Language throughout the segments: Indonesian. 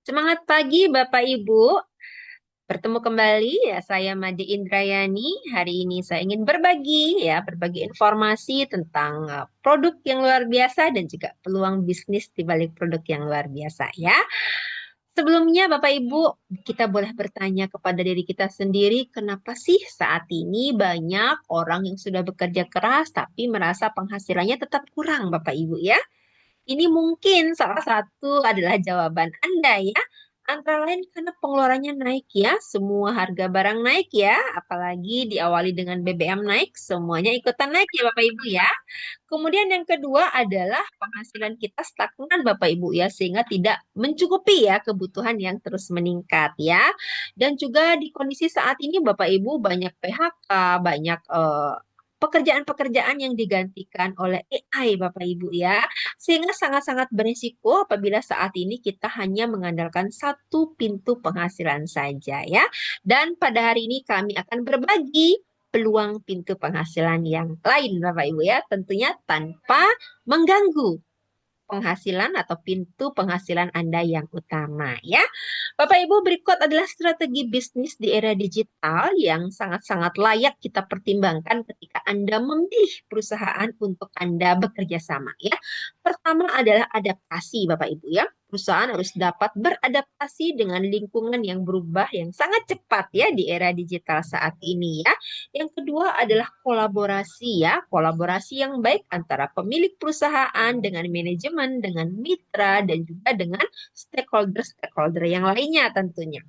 Semangat pagi Bapak Ibu, bertemu kembali ya saya Made Indrayani. Hari ini saya ingin berbagi informasi tentang produk yang luar biasa dan juga peluang bisnis di balik produk yang luar biasa ya. Sebelumnya Bapak Ibu, kita boleh bertanya kepada diri kita sendiri, kenapa sih saat ini banyak orang yang sudah bekerja keras tapi merasa penghasilannya tetap kurang Bapak Ibu ya? Ini mungkin salah satu adalah jawaban Anda ya. Antara lain karena pengeluarannya naik ya, semua harga barang naik ya, apalagi diawali dengan BBM naik, semuanya ikutan naik ya Bapak Ibu ya. Kemudian yang kedua adalah penghasilan kita stagnan Bapak Ibu ya, sehingga tidak mencukupi ya kebutuhan yang terus meningkat ya. Dan juga di kondisi saat ini Bapak Ibu banyak PHK, banyak pekerjaan-pekerjaan yang digantikan oleh AI Bapak Ibu ya. Sehingga sangat-sangat berisiko apabila saat ini kita hanya mengandalkan satu pintu penghasilan saja ya. Dan pada hari ini kami akan berbagi peluang pintu penghasilan yang lain Bapak Ibu ya, tentunya tanpa mengganggu penghasilan atau pintu penghasilan Anda yang utama ya. Bapak Ibu, berikut adalah strategi bisnis di era digital yang sangat-sangat layak kita pertimbangkan ketika Anda memilih perusahaan untuk Anda bekerja sama ya. Pertama adalah adaptasi Bapak Ibu ya. Perusahaan harus dapat beradaptasi dengan lingkungan yang berubah yang sangat cepat ya di era digital saat ini ya. Yang kedua adalah kolaborasi ya, kolaborasi yang baik antara pemilik perusahaan dengan manajemen, dengan mitra, dan juga dengan stakeholder-stakeholder yang lainnya tentunya.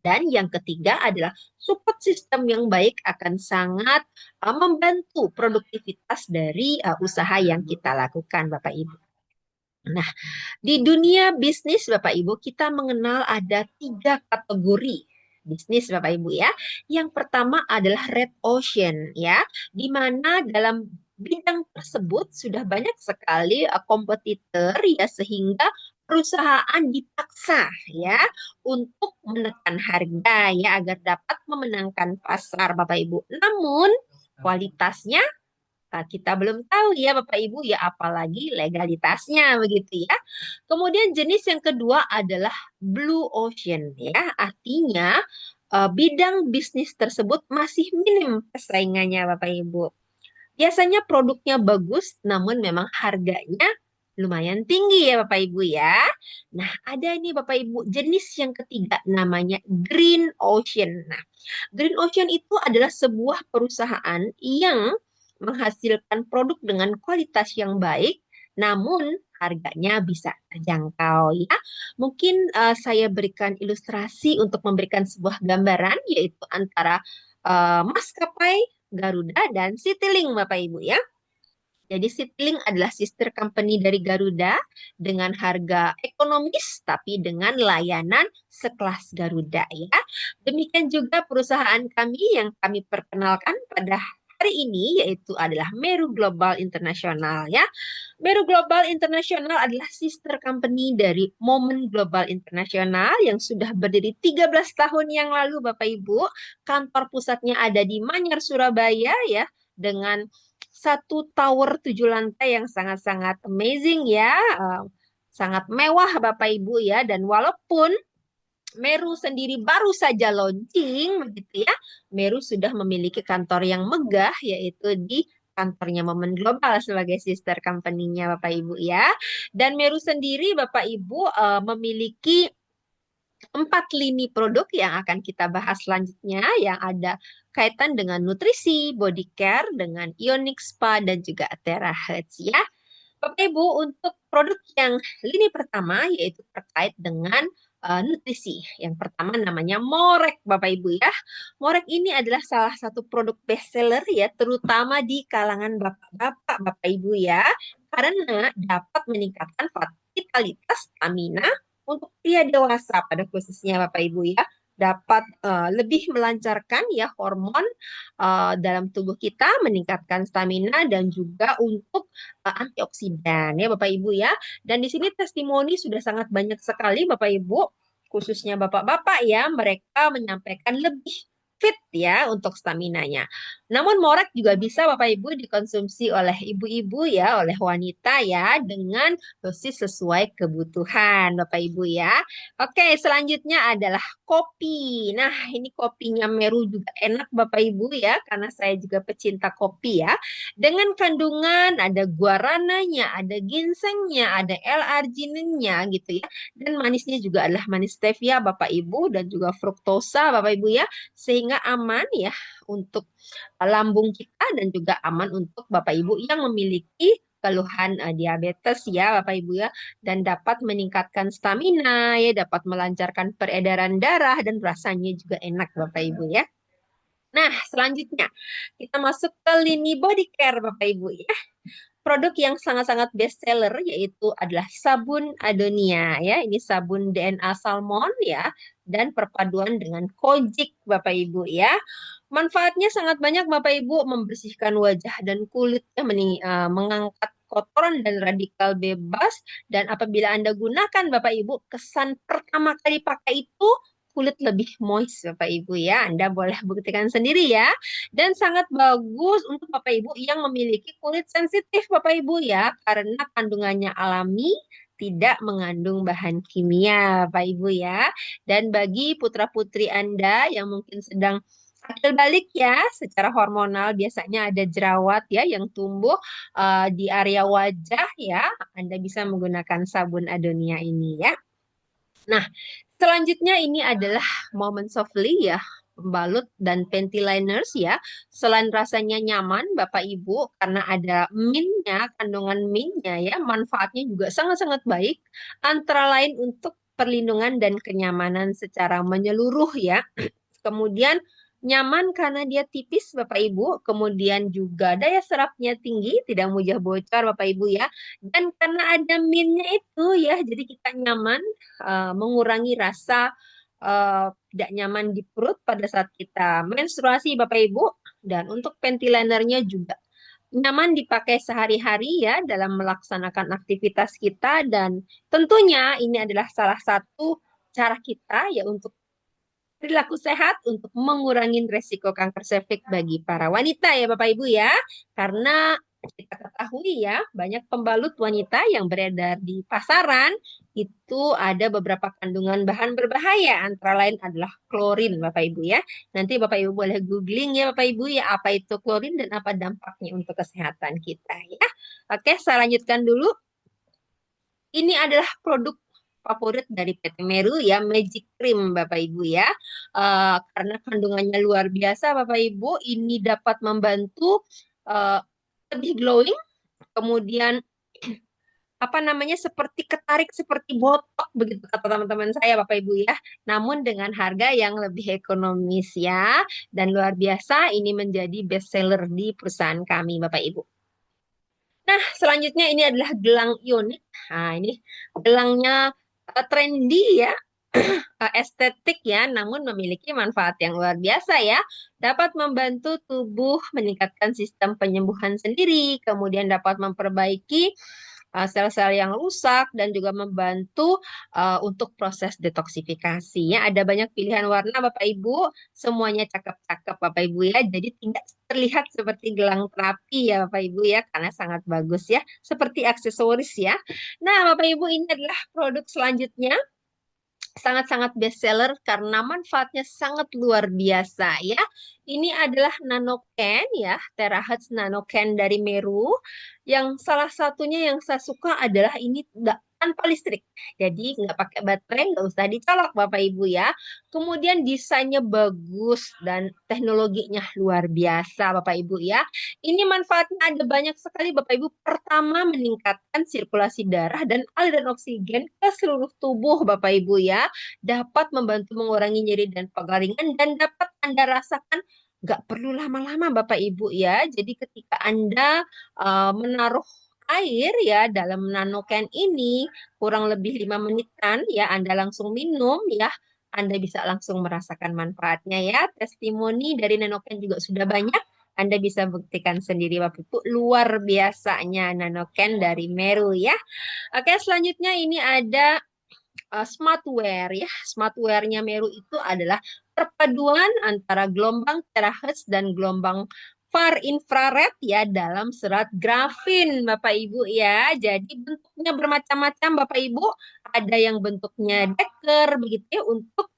Dan yang ketiga adalah support system yang baik akan sangat membantu produktivitas dari usaha yang kita lakukan, Bapak Ibu. Nah, di dunia bisnis, Bapak Ibu, kita mengenal ada tiga kategori bisnis, Bapak Ibu ya. Yang pertama adalah red ocean ya, di mana dalam bidang tersebut sudah banyak sekali kompetitor ya, sehingga perusahaan dipaksa ya untuk menekan harga ya agar dapat memenangkan pasar, Bapak Ibu. Namun kualitasnya kita belum tahu ya Bapak Ibu ya, apalagi legalitasnya begitu ya. Kemudian jenis yang kedua adalah blue ocean ya, artinya bidang bisnis tersebut masih minim persaingannya Bapak Ibu. Biasanya produknya bagus namun memang harganya lumayan tinggi ya Bapak Ibu ya. Nah, ada ini Bapak Ibu jenis yang ketiga namanya green ocean. Nah, green ocean itu adalah sebuah perusahaan yang menghasilkan produk dengan kualitas yang baik, namun harganya bisa terjangkau ya. Mungkin saya berikan ilustrasi untuk memberikan sebuah gambaran, yaitu antara maskapai Garuda dan Citylink Bapak Ibu ya. Jadi Citylink adalah sister company dari Garuda dengan harga ekonomis tapi dengan layanan sekelas Garuda ya. Demikian juga perusahaan kami yang kami perkenalkan pada hari ini yaitu adalah Meru Global International ya. Meru Global International adalah sister company dari Moment Global International yang sudah berdiri 13 tahun yang lalu Bapak Ibu. Kantor pusatnya ada di Manyar, Surabaya ya dengan satu tower 7 lantai yang sangat-sangat amazing ya, sangat mewah Bapak Ibu ya. Dan walaupun Meru sendiri baru saja launching begitu ya, Meru sudah memiliki kantor yang megah yaitu di kantornya Momen Global sebagai sister company-nya Bapak Ibu ya. Dan Meru sendiri Bapak Ibu memiliki 4 lini produk yang akan kita bahas selanjutnya yang ada kaitan dengan nutrisi, body care, dengan Ionic Spa, dan juga Terahertz ya. Bapak Ibu, untuk produk yang lini pertama yaitu terkait dengan nutrisi. Yang pertama namanya Morek, Bapak Ibu ya. Morek ini adalah salah satu produk best seller ya, terutama di kalangan bapak-bapak, Bapak Ibu ya, karena dapat meningkatkan vitalitas stamina untuk pria dewasa pada khususnya Bapak Ibu ya, dapat lebih melancarkan ya hormon dalam tubuh kita, meningkatkan stamina dan juga untuk antioksidan ya Bapak Ibu ya. Dan di sini testimoni sudah sangat banyak sekali Bapak Ibu, khususnya Bapak-bapak ya, mereka menyampaikan lebih fit ya untuk staminanya. Namun morak juga bisa Bapak Ibu dikonsumsi oleh ibu-ibu ya, oleh wanita ya, dengan dosis sesuai kebutuhan Bapak Ibu ya. Oke, selanjutnya adalah kopi. Nah, ini kopinya Meru juga enak Bapak Ibu ya, karena saya juga pecinta kopi ya. Dengan kandungan ada guarananya, ada ginsengnya, ada L-argininnya gitu ya. Dan manisnya juga adalah manis stevia Bapak Ibu dan juga fruktosa Bapak Ibu ya, sehingga aman ya untuk lambung kita dan juga aman untuk Bapak Ibu yang memiliki keluhan diabetes ya Bapak Ibu ya, dan dapat meningkatkan stamina ya, dapat melancarkan peredaran darah dan rasanya juga enak Bapak Ibu ya. Nah, selanjutnya kita masuk ke lini body care Bapak Ibu ya. Produk yang sangat-sangat best seller yaitu adalah sabun Adonia ya. Ini sabun DNA salmon ya, dan perpaduan dengan kojic Bapak Ibu ya. Manfaatnya sangat banyak Bapak Ibu, membersihkan wajah dan kulit ya, mengangkat kotoran dan radikal bebas, dan apabila Anda gunakan Bapak Ibu, kesan pertama kali pakai itu kulit lebih moist Bapak Ibu ya. Anda boleh buktikan sendiri ya. Dan sangat bagus untuk Bapak Ibu yang memiliki kulit sensitif Bapak Ibu ya, karena kandungannya alami, tidak mengandung bahan kimia Bapak Ibu ya. Dan bagi putra-putri Anda yang mungkin sedang akil balik ya, secara hormonal biasanya ada jerawat ya yang tumbuh di area wajah ya, Anda bisa menggunakan sabun Adonia ini ya. Nah, selanjutnya ini adalah Moments of Lee ya, pembalut dan panty liners ya. Selain rasanya nyaman Bapak Ibu karena ada mintnya, kandungan mintnya ya, manfaatnya juga sangat-sangat baik. Antara lain untuk perlindungan dan kenyamanan secara menyeluruh ya. Kemudian nyaman karena dia tipis Bapak Ibu, kemudian juga daya serapnya tinggi, tidak mudah bocor Bapak Ibu ya. Dan karena ada minnya itu ya, jadi kita nyaman, mengurangi rasa tidak nyaman di perut pada saat kita menstruasi Bapak Ibu. Dan untuk panty linernya juga nyaman dipakai sehari-hari ya dalam melaksanakan aktivitas kita, dan tentunya ini adalah salah satu cara kita ya untuk perilaku sehat untuk mengurangi resiko kanker serviks bagi para wanita ya Bapak Ibu ya. Karena kita ketahui ya, banyak pembalut wanita yang beredar di pasaran itu ada beberapa kandungan bahan berbahaya, antara lain adalah klorin Bapak Ibu ya. Nanti Bapak Ibu boleh googling ya Bapak Ibu ya, apa itu klorin dan apa dampaknya untuk kesehatan kita ya. Oke, saya lanjutkan dulu. Ini adalah produk favorit dari PT Meru ya, Magic Cream Bapak Ibu ya. Karena kandungannya luar biasa Bapak Ibu, ini dapat membantu eh, lebih glowing, kemudian apa namanya, seperti ketarik seperti botok begitu kata teman-teman saya Bapak Ibu ya. Namun dengan harga yang lebih ekonomis ya, dan luar biasa ini menjadi best seller di perusahaan kami Bapak Ibu. Nah, selanjutnya ini adalah gelang ionik. Nah, ini gelangnya trendy ya, estetik ya, namun memiliki manfaat yang luar biasa ya. Dapat membantu tubuh meningkatkan sistem penyembuhan sendiri, kemudian dapat memperbaiki sel-sel yang rusak dan juga membantu untuk proses detoksifikasi ya. Ada banyak pilihan warna Bapak Ibu, semuanya cakep-cakep Bapak Ibu ya. Jadi tidak terlihat seperti gelang terapi ya Bapak Ibu ya, karena sangat bagus ya, seperti aksesoris ya. Nah, Bapak Ibu, ini adalah produk selanjutnya, sangat-sangat best seller karena manfaatnya sangat luar biasa ya. Ini adalah NanoCan ya, Terahertz NanoCan dari Meru. Yang salah satunya yang saya suka adalah ini nggak tanpa listrik. Jadi nggak pakai baterai, nggak usah dicolok Bapak Ibu ya. Kemudian desainnya bagus dan teknologinya luar biasa Bapak Ibu ya. Ini manfaatnya ada banyak sekali Bapak Ibu. Pertama, meningkatkan sirkulasi darah dan aliran oksigen ke seluruh tubuh Bapak Ibu ya. Dapat membantu mengurangi nyeri dan pegaringan, dan dapat Anda rasakan nggak perlu lama-lama Bapak Ibu ya. Jadi ketika Anda menaruh air ya dalam nanoken ini kurang lebih 5 menitan ya, Anda langsung minum ya. Anda bisa langsung merasakan manfaatnya ya. Testimoni dari nanoken juga sudah banyak. Anda bisa buktikan sendiri Bapak Ibu, luar biasanya nanoken dari Meru ya. Oke, selanjutnya ini ada smartwear ya. Smartwear-nya Meru itu adalah perpaduan antara gelombang terahertz dan gelombang far infrared ya dalam serat grafin Bapak Ibu ya. Jadi bentuknya bermacam-macam Bapak Ibu. Ada yang bentuknya deker begitu ya untuk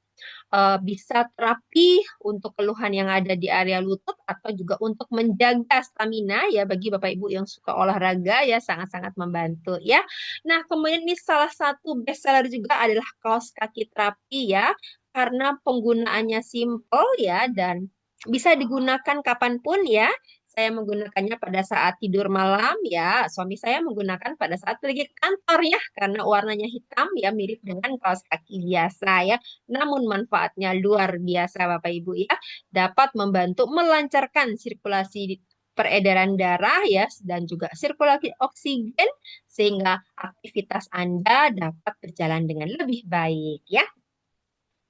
bisa terapi untuk keluhan yang ada di area lutut atau juga untuk menjaga stamina ya bagi Bapak Ibu yang suka olahraga ya sangat-sangat membantu ya. Nah, kemudian ini salah satu best seller juga adalah kaos kaki terapi ya karena penggunaannya simple ya dan bisa digunakan kapanpun ya. Saya menggunakannya pada saat tidur malam ya. Suami saya menggunakan pada saat pergi ke kantor ya karena warnanya hitam ya mirip dengan kaos kaki biasa ya. Namun manfaatnya luar biasa Bapak Ibu ya. Dapat membantu melancarkan sirkulasi peredaran darah ya dan juga sirkulasi oksigen sehingga aktivitas Anda dapat berjalan dengan lebih baik ya.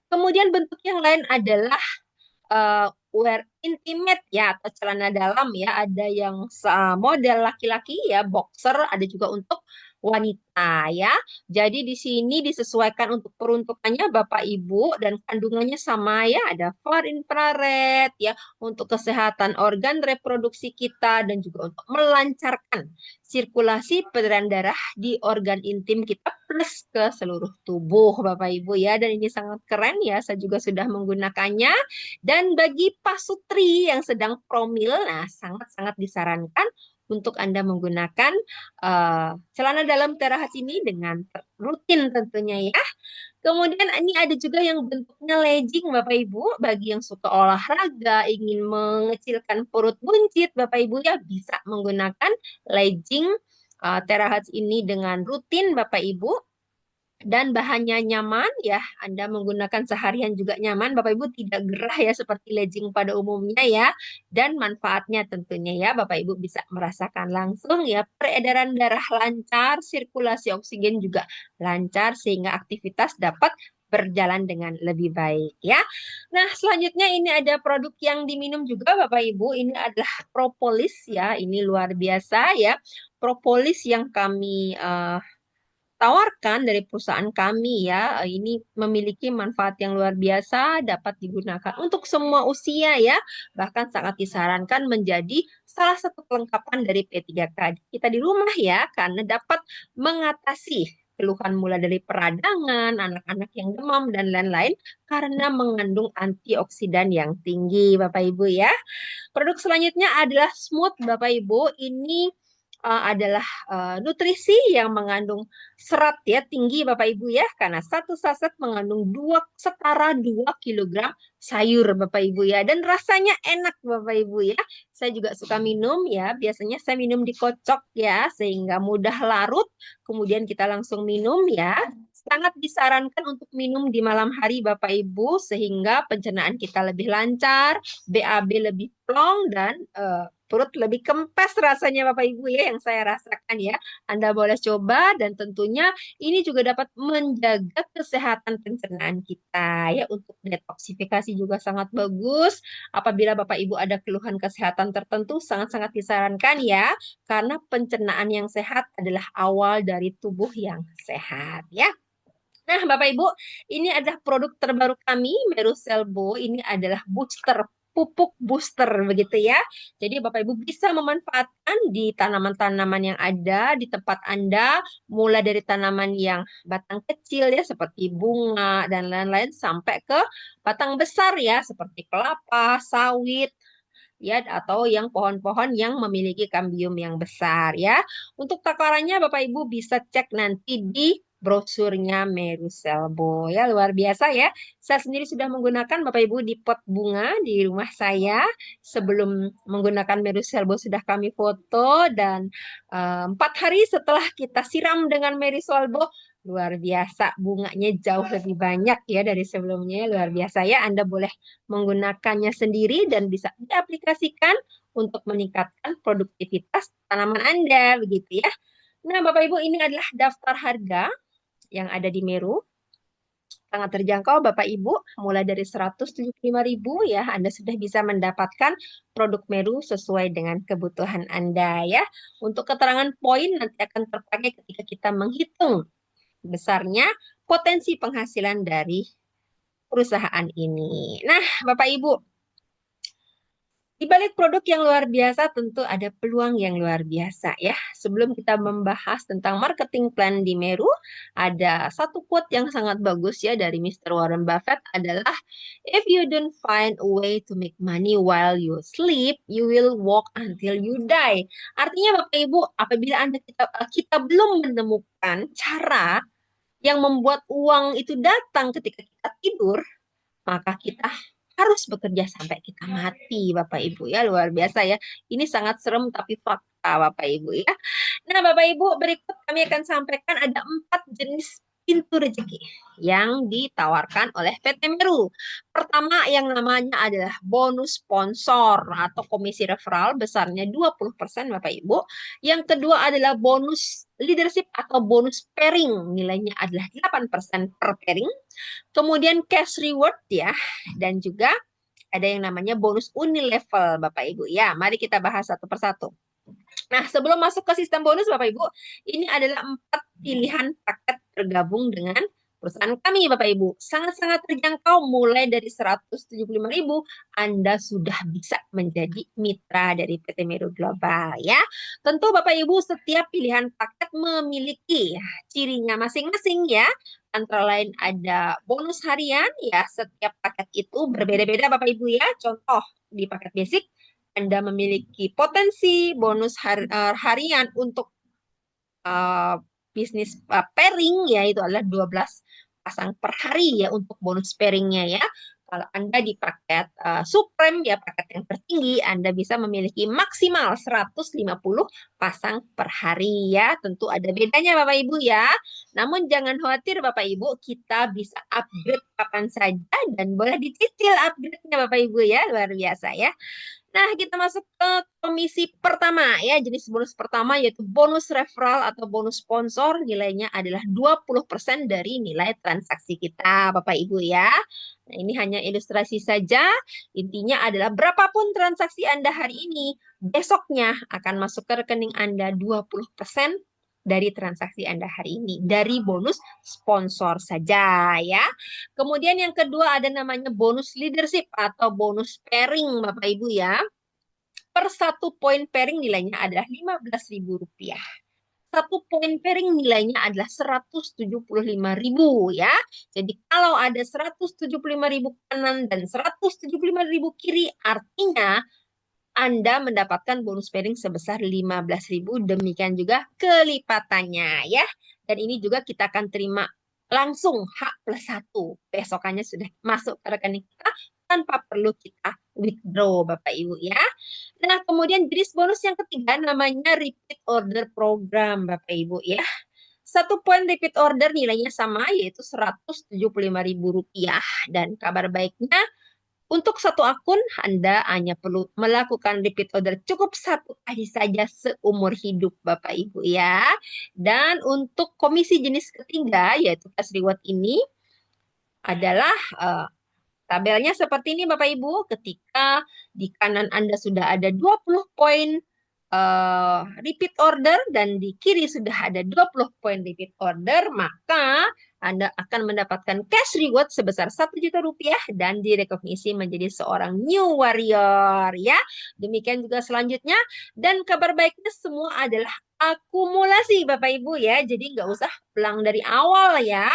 Kemudian bentuk yang lain adalah wear intimate ya atau celana dalam ya. Ada yang model laki-laki ya boxer, ada juga untuk wanita ya. Jadi di sini disesuaikan untuk peruntukannya Bapak Ibu dan kandungannya sama ya. Ada far infrared ya untuk kesehatan organ reproduksi kita dan juga untuk melancarkan sirkulasi peredaran darah di organ intim kita plus ke seluruh tubuh Bapak Ibu ya. Dan ini sangat keren ya. Saya juga sudah menggunakannya. Dan bagi pasutri yang sedang promil, nah sangat-sangat disarankan untuk Anda menggunakan celana dalam terahat ini dengan rutin tentunya ya. Kemudian ini ada juga yang bentuknya legging Bapak Ibu. Bagi yang suka olahraga, ingin mengecilkan perut buncit, Bapak Ibu ya bisa menggunakan legging terahat ini dengan rutin Bapak Ibu dan bahannya nyaman ya. Anda menggunakan seharian juga nyaman. Bapak Ibu tidak gerah ya seperti legging pada umumnya ya. Dan manfaatnya tentunya ya Bapak Ibu bisa merasakan langsung ya peredaran darah lancar, sirkulasi oksigen juga lancar sehingga aktivitas dapat berjalan dengan lebih baik ya. Nah, selanjutnya ini ada produk yang diminum juga Bapak Ibu. Ini adalah propolis ya. Ini luar biasa ya. Propolis yang kami tawarkan dari perusahaan kami ya, ini memiliki manfaat yang luar biasa, dapat digunakan untuk semua usia ya, bahkan sangat disarankan menjadi salah satu kelengkapan dari P3K kita di rumah ya, karena dapat mengatasi keluhan mulai dari peradangan, anak-anak yang demam, dan lain-lain karena mengandung antioksidan yang tinggi, Bapak Ibu ya. Produk selanjutnya adalah Smooth, Bapak Ibu. Ini adalah nutrisi yang mengandung serat ya tinggi Bapak Ibu ya karena satu saset mengandung setara 2 kilogram sayur Bapak Ibu ya dan rasanya enak Bapak Ibu ya. Saya juga suka minum ya. Biasanya saya minum dikocok ya sehingga mudah larut. Kemudian kita langsung minum ya. Sangat disarankan untuk minum di malam hari Bapak Ibu sehingga pencernaan kita lebih lancar, BAB lebih plong dan perut lebih kempes rasanya Bapak Ibu ya yang saya rasakan ya. Anda boleh coba dan tentunya ini juga dapat menjaga kesehatan pencernaan kita ya untuk detoksifikasi juga sangat bagus. Apabila Bapak Ibu ada keluhan kesehatan tertentu sangat-sangat disarankan ya karena pencernaan yang sehat adalah awal dari tubuh yang sehat ya. Nah, Bapak Ibu, ini adalah produk terbaru kami, Meruselbo. Ini adalah booster, pupuk booster begitu ya. Jadi Bapak Ibu bisa memanfaatkan di tanaman-tanaman yang ada di tempat Anda, mulai dari tanaman yang batang kecil ya, seperti bunga dan lain-lain, sampai ke batang besar ya, seperti kelapa, sawit, ya atau yang pohon-pohon yang memiliki kambium yang besar ya. Untuk takarannya Bapak Ibu bisa cek nanti di brosurnya Meruselbo ya luar biasa ya. Saya sendiri sudah menggunakan Bapak Ibu di pot bunga di rumah saya sebelum menggunakan Meruselbo sudah kami foto dan 4 hari setelah kita siram dengan Meruselbo luar biasa bunganya jauh lebih banyak ya dari sebelumnya luar biasa ya Anda boleh menggunakannya sendiri dan bisa diaplikasikan untuk meningkatkan produktivitas tanaman Anda begitu ya. Nah, Bapak Ibu ini adalah daftar harga yang ada di Meru. Sangat terjangkau Bapak Ibu, mulai dari 175.000 ya, Anda sudah bisa mendapatkan produk Meru sesuai dengan kebutuhan Anda ya. Untuk keterangan poin nanti akan terpakai ketika kita menghitung besarnya potensi penghasilan dari perusahaan ini. Nah, Bapak Ibu, Di balik produk yang luar biasa tentu ada peluang yang luar biasa ya. Sebelum kita membahas tentang marketing plan di Meru, ada satu quote yang sangat bagus ya dari Mr. Warren Buffett adalah if you don't find a way to make money while you sleep, you will walk until you die. Artinya Bapak Ibu, apabila kita belum menemukan cara yang membuat uang itu datang ketika kita tidur, maka kita harus bekerja sampai kita mati, Bapak Ibu ya. Luar biasa ya. Ini sangat serem tapi fakta, Bapak Ibu ya. Nah, Bapak Ibu, berikut kami akan sampaikan ada 4 jenis pintu rezeki yang ditawarkan oleh PT Meru. Pertama yang namanya adalah bonus sponsor atau komisi referral besarnya 20% Bapak Ibu. Yang kedua adalah bonus leadership atau bonus pairing, nilainya adalah 8% per pairing. Kemudian cash reward ya, dan juga ada yang namanya bonus unilevel Bapak Ibu. Ya, mari kita bahas satu persatu. Nah, sebelum masuk ke sistem bonus Bapak Ibu, ini adalah 4 pilihan paket bergabung dengan perusahaan kami Bapak Ibu. Sangat-sangat terjangkau, mulai dari 175.000 Anda sudah bisa menjadi mitra dari PT Meru Global ya. Tentu Bapak Ibu setiap pilihan paket memiliki cirinya masing-masing ya. Antara lain ada bonus harian ya, setiap paket itu berbeda-beda Bapak Ibu ya. Contoh di paket basic anda memiliki potensi bonus harian untuk uh, bisnis pairing ya itu adalah 12 pasang per hari ya untuk bonus pairingnya ya. Kalau Anda di paket Supreme ya paket yang tertinggi Anda bisa memiliki maksimal 150 pasang per hari ya. Tentu ada bedanya Bapak Ibu ya. Namun jangan khawatir Bapak Ibu, kita bisa upgrade kapan saja dan boleh dicicil upgrade-nya Bapak Ibu ya. Luar biasa ya. Nah, kita masuk ke komisi pertama ya. Jenis bonus pertama yaitu bonus referral atau bonus sponsor. Nilainya adalah 20% dari nilai transaksi kita, Bapak Ibu ya. Nah, ini hanya ilustrasi saja. Intinya adalah berapapun transaksi Anda hari ini, besoknya akan masuk ke rekening Anda 20% dari transaksi Anda hari ini. Dari bonus sponsor saja ya. Kemudian yang kedua ada namanya bonus leadership atau bonus pairing Bapak Ibu ya. Per satu poin pairing nilainya adalah Rp15.000. Satu poin pairing nilainya adalah 175.000 ya. Jadi kalau ada 175.000 kanan dan 175.000 kiri, artinya Anda mendapatkan bonus pairing sebesar 15.000. Demikian juga kelipatannya ya. Dan ini juga kita akan terima langsung H+1. Besokannya sudah masuk ke rekening kita tanpa perlu kita withdraw Bapak Ibu ya. Nah, kemudian jenis bonus yang ketiga namanya repeat order program Bapak Ibu ya. Satu poin repeat order nilainya sama yaitu Rp175.000 dan kabar baiknya untuk satu akun, Anda hanya perlu melakukan repeat order cukup satu kali saja seumur hidup, Bapak Ibu ya. Dan untuk komisi jenis ketiga, yaitu cash reward ini, adalah tabelnya seperti ini Bapak Ibu. Ketika di kanan Anda sudah ada 20 poin repeat order dan di kiri sudah ada 20 poin repeat order, maka Anda akan mendapatkan cash reward sebesar Rp1.000.000 dan direkognisi menjadi seorang new warrior ya. Demikian juga selanjutnya dan kabar baiknya semua adalah akumulasi Bapak Ibu ya. Jadi nggak usah pulang dari awal ya.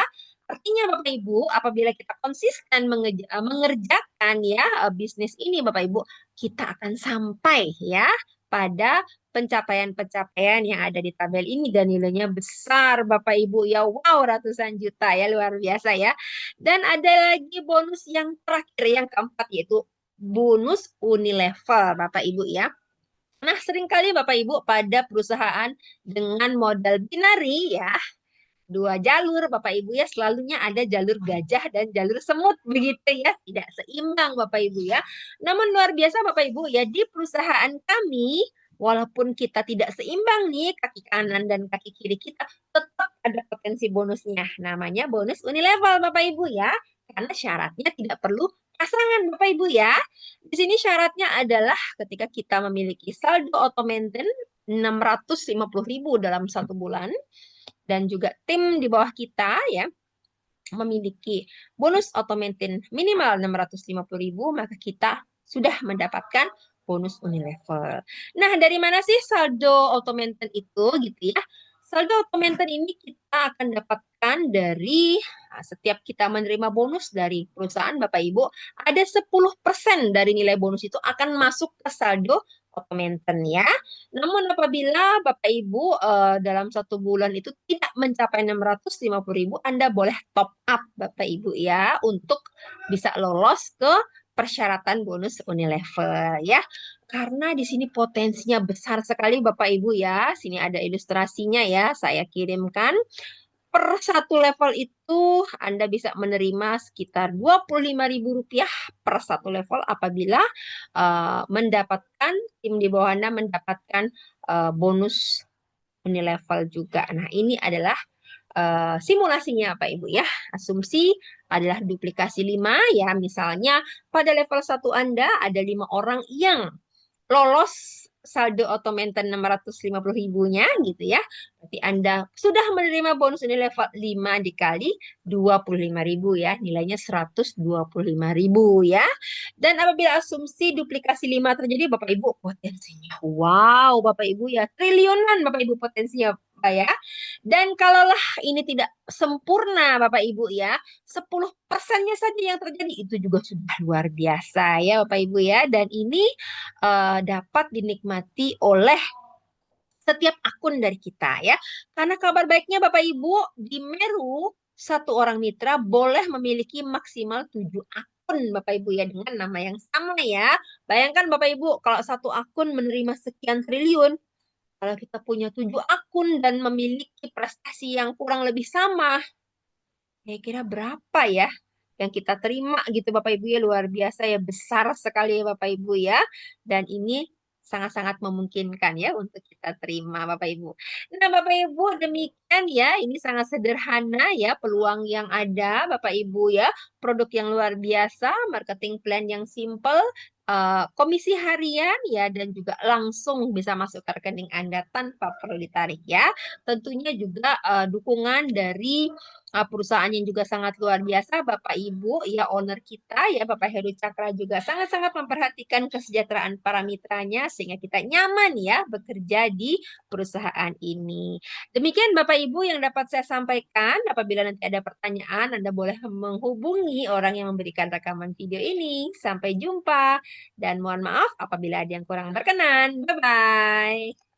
Artinya Bapak Ibu, apabila kita konsisten mengerjakan ya bisnis ini Bapak Ibu, kita akan sampai ya pada pencapaian-pencapaian yang ada di tabel ini dan nilainya besar Bapak Ibu ya. Wow, ratusan juta ya, luar biasa ya. Dan ada lagi bonus yang terakhir yang keempat yaitu bonus unilevel Bapak Ibu ya. Nah, seringkali Bapak Ibu pada perusahaan dengan modal binari ya, 2 jalur Bapak Ibu ya, selalunya ada jalur gajah dan jalur semut begitu ya, tidak seimbang Bapak Ibu ya. Namun luar biasa Bapak Ibu ya, di perusahaan kami walaupun kita tidak seimbang nih kaki kanan dan kaki kiri kita, tetap ada potensi bonusnya. Namanya bonus unilevel Bapak Ibu ya. Karena syaratnya tidak perlu pasangan Bapak Ibu ya. Di sini syaratnya adalah ketika kita memiliki saldo auto maintain 650.000 dalam 1 bulan dan juga tim di bawah kita ya memiliki bonus auto maintain minimal 650.000, maka kita sudah mendapatkan bonus Unilever. Nah, dari mana sih saldo auto maintain itu gitu ya? Saldo auto maintain ini kita akan dapatkan dari setiap kita menerima bonus dari perusahaan Bapak Ibu, ada 10% dari nilai bonus itu akan masuk ke saldo auto maintain ya. Namun apabila Bapak Ibu dalam satu bulan itu tidak mencapai 650.000, Anda boleh top up Bapak Ibu ya untuk bisa lolos ke persyaratan bonus Unilever ya. Karena di sini potensinya besar sekali Bapak Ibu ya. Sini ada ilustrasinya ya, saya kirimkan. Per satu level itu Anda bisa menerima sekitar Rp25.000 per satu level apabila mendapatkan tim di bawah Anda mendapatkan bonus Unilevel juga. Nah, ini adalah simulasinya Pak Ibu ya. Asumsi adalah duplikasi 5 ya. Misalnya pada level satu Anda ada 5 orang yang lolos saldo auto maintain 650.000-nya gitu ya. Berarti Anda sudah menerima bonus ini level 5 dikali 25.000 ya. Nilainya 125.000 ya. Dan apabila asumsi duplikasi 5 terjadi Bapak Ibu potensinya. Wow Bapak Ibu ya. Triliunan Bapak Ibu potensinya Pak ya. Dan kalaulah ini tidak sempurna Bapak Ibu ya. 10%-nya saja yang terjadi itu juga sudah luar biasa ya Bapak Ibu ya. Dan ini dapat dinikmati oleh setiap akun dari kita ya. Karena kabar baiknya Bapak Ibu, di Meru satu orang mitra boleh memiliki maksimal 7 akun Bapak Ibu ya dengan nama yang sama ya. Bayangkan Bapak Ibu kalau satu akun menerima sekian triliun, kalau kita punya 7 akun dan memiliki prestasi yang kurang lebih sama, kira-kira berapa ya yang kita terima gitu Bapak Ibu ya luar biasa ya besar sekali ya Bapak Ibu ya dan ini sangat-sangat memungkinkan ya untuk kita terima Bapak Ibu. Nah Bapak Ibu demikian ya ini sangat sederhana ya peluang yang ada Bapak Ibu ya produk yang luar biasa marketing plan yang simple komisi harian ya dan juga langsung bisa masuk ke rekening Anda tanpa perlu ditarik ya. Tentunya juga dukungan dari perusahaan yang juga sangat luar biasa, Bapak Ibu, ya owner kita, ya Bapak Heru Cakra juga sangat-sangat memperhatikan kesejahteraan para mitranya sehingga kita nyaman ya bekerja di perusahaan ini. Demikian Bapak Ibu yang dapat saya sampaikan. Apabila nanti ada pertanyaan, Anda boleh menghubungi orang yang memberikan rekaman video ini. Sampai jumpa dan mohon maaf apabila ada yang kurang berkenan. Bye-bye.